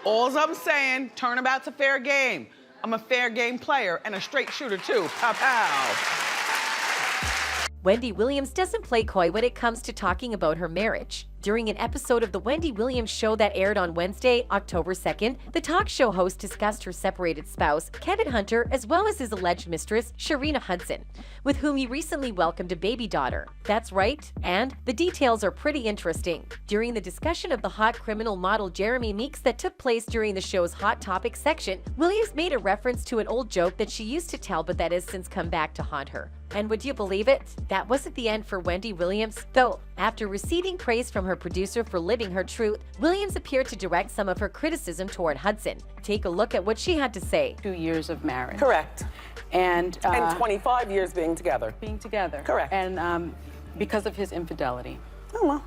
All I'm saying, turnabout's a fair game. I'm a fair game player and a straight shooter too. Pow pow. Wendy Williams doesn't play coy when it comes to talking about her marriage. During an episode of The Wendy Williams Show that aired on Wednesday, October 2nd, the talk show host discussed her separated spouse, Kevin Hunter, as well as his alleged mistress, Sharina Hudson, with whom he recently welcomed a baby daughter. That's right, and the details are pretty interesting. During the discussion of the hot criminal model Jeremy Meeks that took place during the show's Hot Topics section, Williams made a reference to an old joke that she used to tell but that has since come back to haunt her. And would you believe it? That wasn't the end for Wendy Williams, though. After receiving praise from her producer for living her truth, Williams appeared to direct some of her criticism toward Hudson. Take a look at what she had to say. 2 years of marriage. Correct. And 25 years being together. being together. Correct. And because of his infidelity. Oh, well.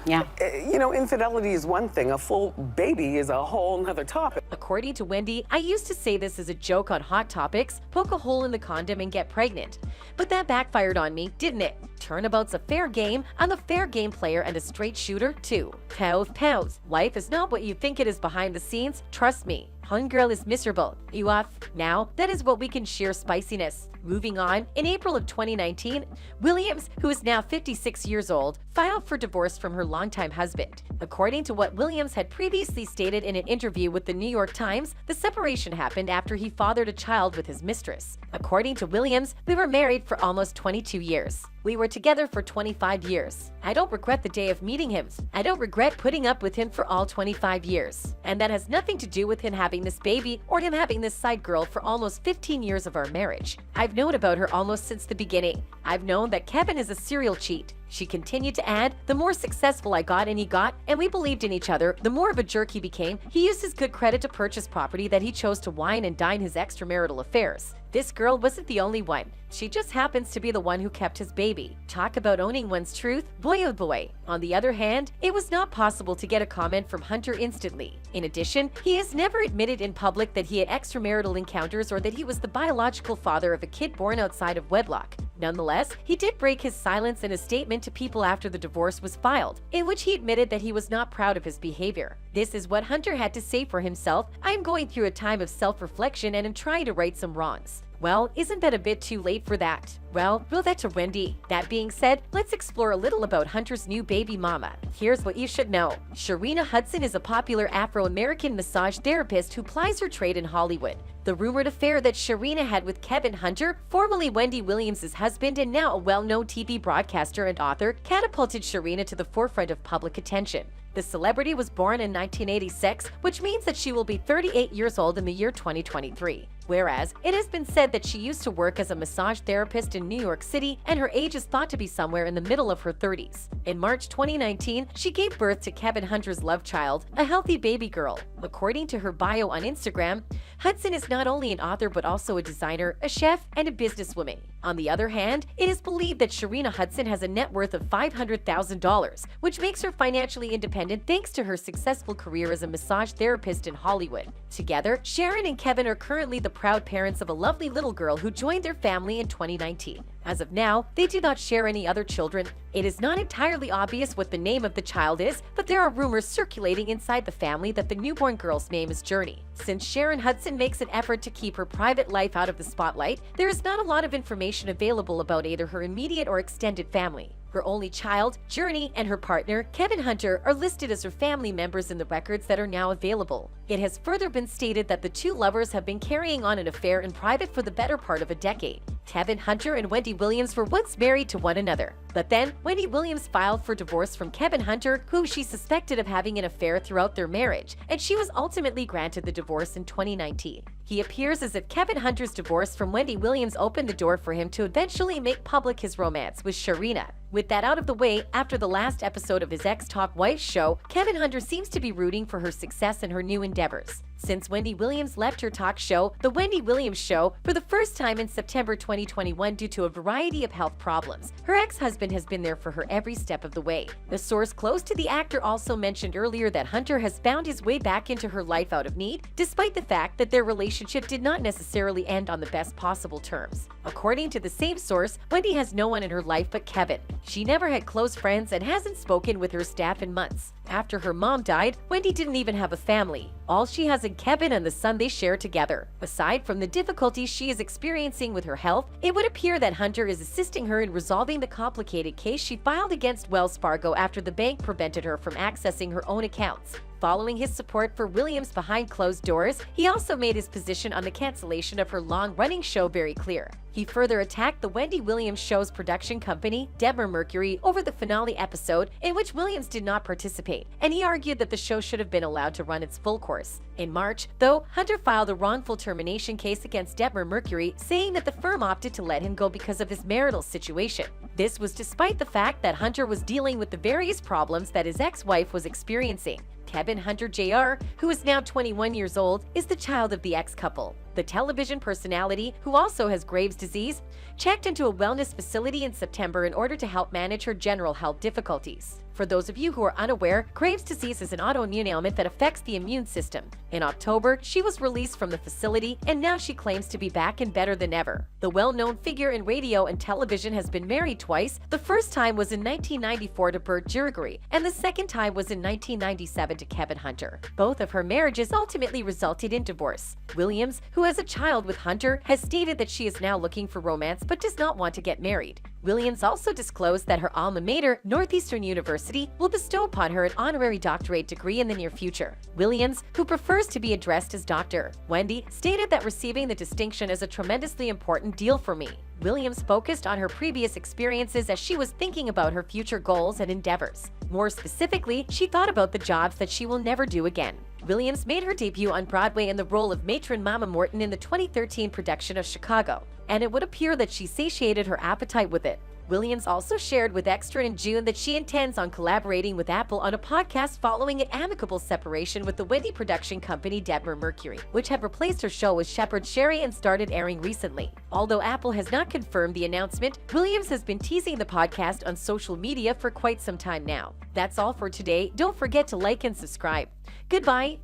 Yeah. You know, infidelity is one thing. A full baby is a whole nother topic. According to Wendy, I used to say this as a joke on Hot Topics, poke a hole in the condom and get pregnant. But that backfired on me, didn't it? Turnabout's a fair game. I'm a fair game player and a straight shooter, too. Pows, pows. Life is not what you think it is behind the scenes. Trust me. Homegirl is miserable. You off? Now, that is what we can share spiciness. Moving on, in April of 2019, Williams, who is now 56 years old, filed for divorce from her longtime husband. According to what Williams had previously stated in an interview with the New York Times, the separation happened after he fathered a child with his mistress. According to Williams, we were married for almost 22 years. We were together for 25 years. I don't regret the day of meeting him. I don't regret putting up with him for all 25 years. And that has nothing to do with him having this baby or him having this side girl for almost 15 years of our marriage. I've known about her almost since the beginning. I've known that Kevin is a serial cheat. She continued to add, the more successful I got and he got, and we believed in each other, the more of a jerk he became. He used his good credit to purchase property that he chose to wine and dine his extramarital affairs. This girl wasn't the only one. She just happens to be the one who kept his baby. Talk about owning one's truth, boy oh boy. On the other hand, it was not possible to get a comment from Hunter instantly. In addition, he has never admitted in public that he had extramarital encounters or that he was the biological father of a kid born outside of wedlock. Nonetheless, he did break his silence in a statement to People after the divorce was filed, in which he admitted that he was not proud of his behavior. This is what Hunter had to say for himself. I'm going through a time of self-reflection and am trying to right some wrongs. Well, isn't that a bit too late for that? Well, that to Wendy. That being said, let's explore a little about Hunter's new baby mama. Here's what you should know. Sharina Hudson is a popular Afro-American massage therapist who plies her trade in Hollywood. The rumored affair that Sharina had with Kevin Hunter, formerly Wendy Williams' husband and now a well-known TV broadcaster and author, catapulted Sharina to the forefront of public attention. The celebrity was born in 1986, which means that she will be 38 years old in the year 2023. Whereas, it has been said that she used to work as a massage therapist in New York City and her age is thought to be somewhere in the middle of her 30s. In March 2019, she gave birth to Kevin Hunter's love child, a healthy baby girl. According to her bio on Instagram, Hudson is not only an author but also a designer, a chef, and a businesswoman. On the other hand, it is believed that Sharina Hudson has a net worth of $500,000, which makes her financially independent thanks to her successful career as a massage therapist in Hollywood. Together, Sharon and Kevin are currently the proud parents of a lovely little girl who joined their family in 2019. As of now, they do not share any other children. It is not entirely obvious what the name of the child is, but there are rumors circulating inside the family that the newborn girl's name is Journey. Since Sharon Hudson makes an effort to keep her private life out of the spotlight, there is not a lot of information available about either her immediate or extended family. Her only child, Journey, and her partner, Kevin Hunter, are listed as her family members in the records that are now available. It has further been stated that the two lovers have been carrying on an affair in private for the better part of a decade. Kevin Hunter and Wendy Williams were once married to one another. But then, Wendy Williams filed for divorce from Kevin Hunter, who she suspected of having an affair throughout their marriage, and she was ultimately granted the divorce in 2019. He appears as if Kevin Hunter's divorce from Wendy Williams opened the door for him to eventually make public his romance with Sharina. With that out of the way, after the last episode of his ex-Talk Wife show, Kevin Hunter seems to be rooting for her success in her new endeavors. Since Wendy Williams left her talk show, The Wendy Williams Show, for the first time in September 2021 due to a variety of health problems, her ex-husband has been there for her every step of the way. The source close to the actor also mentioned earlier that Hunter has found his way back into her life out of need, despite the fact that their relationship did not necessarily end on the best possible terms. According to the same source, Wendy has no one in her life but Kevin. She never had close friends and hasn't spoken with her staff in months. After her mom died, Wendy didn't even have a family. all she has in Kevin and the son they share together. Aside from the difficulties she is experiencing with her health, it would appear that Hunter is assisting her in resolving the complicated case she filed against Wells Fargo after the bank prevented her from accessing her own accounts. Following his support for Williams behind closed doors, he also made his position on the cancellation of her long-running show very clear. He further attacked the Wendy Williams Show's production company, Deborah Mercury, over the finale episode in which Williams did not participate, and he argued that the show should have been allowed to run its full course. In March, though, Hunter filed a wrongful termination case against Deborah Mercury, saying that the firm opted to let him go because of his marital situation. This was despite the fact that Hunter was dealing with the various problems that his ex-wife was experiencing. Kevin Hunter Jr., who is now 21 years old, is the child of the ex-couple. The television personality, who also has Graves' disease, checked into a wellness facility in September in order to help manage her general health difficulties. For those of you who are unaware, Graves' disease is an autoimmune ailment that affects the immune system. In October, she was released from the facility, and now she claims to be back and better than ever. The well-known figure in radio and television has been married twice. The first time was in 1994 to Bert Girigiri, and the second time was in 1997 to Kevin Hunter. Both of her marriages ultimately resulted in divorce. Williams, who has a child with Hunter, has stated that she is now looking for romance but does not want to get married. Williams also disclosed that her alma mater, Northeastern University, will bestow upon her an honorary doctorate degree in the near future. Williams, who prefers to be addressed as Dr. Wendy, stated that receiving the distinction is a tremendously important deal for me. Williams focused on her previous experiences as she was thinking about her future goals and endeavors. More specifically, she thought about the jobs that she will never do again. Williams made her debut on Broadway in the role of matron Mama Morton in the 2013 production of Chicago, and it would appear that she satiated her appetite with it. Williams also shared with Extra in June that she intends on collaborating with Apple on a podcast following an amicable separation with the Wendy production company Deborah Mercury, which had replaced her show with Shepard Sherry and started airing recently. Although Apple has not confirmed the announcement, Williams has been teasing the podcast on social media for quite some time now. That's all for today. Don't forget to like and subscribe. Goodbye.